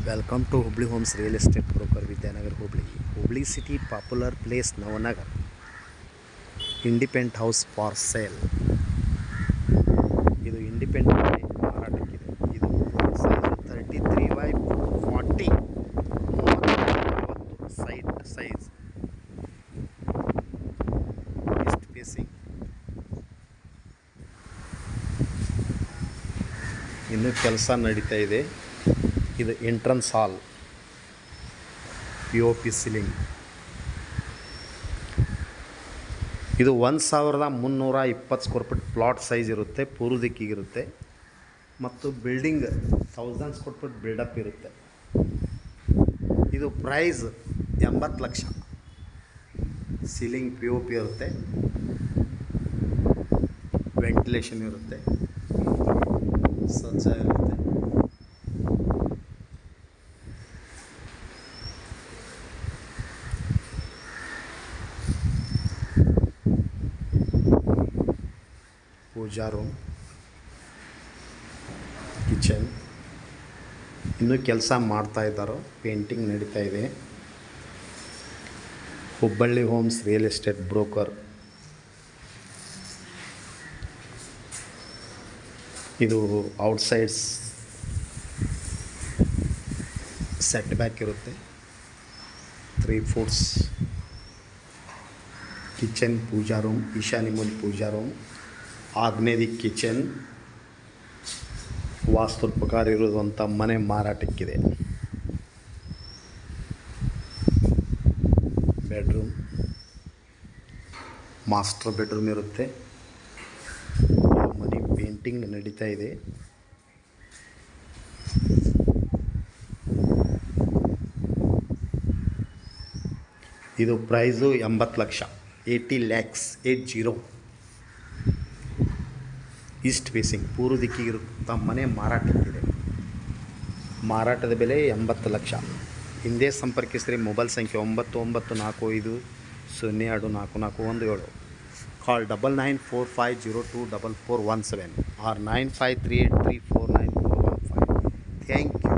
Welcome to Hubli Homes Real Estate Broker Vidyanagar Hubli. Hubli City popular place Navanagar. Independent house for sale. ಇದು independent ಮಾರಾಟಕ್ಕಿದೆ. ಇದು size 33x40 30 site size East facing. ಇನ್ನು ಕೆಲಸ ನಡೀತಾ ಇದೆ. ಇದು entrance ಹಾಲ್, POP ceiling. ಇದು 1320 square feet plot size ಇರುತ್ತೆ, ಪೂರ್ವ ದಿಕ್ಕಿಗಿರುತ್ತೆ ಮತ್ತು ಬಿಲ್ಡಿಂಗ್ 1000 ಸ್ಕ್ವೇರ್ ಫೀಟ್ ಬಿಲ್ಡಪ್ ಇರುತ್ತೆ. ಇದು ಪ್ರೈಸ್ 80 ಲಕ್ಷ. ಸೀಲಿಂಗ್ POP ಇರುತ್ತೆ, ವೆಂಟಿಲೇಷನ್ ಇರುತ್ತೆ, ಸಜ್ಜಾ ಇರುತ್ತೆ. Puja room, kitchen. ಇನ್ನೂ ಕೆಲಸ ಮಾಡ್ತಾ ಇದ್ದಾರೋ, ಪೇಂಟಿಂಗ್ ನಡೀತಾ ಇದೆ. Hubballi homes real estate broker. ಇದು ಔಟ್ಸೈಡ್ಸ್ ಸೆಟ್ ಬ್ಯಾಕ್ ಇರುತ್ತೆ, 3 ಫುಟ್ಸ್. ಕಿಚನ್, ಪೂಜಾ ರೂಮ್, ಈಶಾನ್ಯ ಮೂಲೆ ಪೂಜಾ ರೂಮ್, ಆಗ್ನೇಯ ಕಿಚನ್, ವಾಸ್ತು ಪ್ರಕಾರ ಇರುವಂಥ ಮನೆ ಮಾರಾಟಕ್ಕಿದೆ. ಬೆಡ್ರೂಮ್, ಮಾಸ್ಟರ್ ಬೆಡ್ರೂಮ್ ಇರುತ್ತೆ. ಮನೆ ಪೇಂಟಿಂಗ್ ನಡೀತಾ ಇದೆ. ಇದು price 80 lakh, 80 lakhs, 80. East facing ಪೂರ್ವ ದಿಕ್ಕಿಗಿರುವಂಥ ಮನೆ ಮಾರಾಟಕ್ಕಿದೆ. ಮಾರಾಟದ ಬೆಲೆ 80 ಲಕ್ಷ. ಹಿಂದೆ ಸಂಪರ್ಕಿಸಿರಿ. ಮೊಬೈಲ್ ಸಂಖ್ಯೆ 9945024417. Call 9945024417 or 9538349415. Thank you.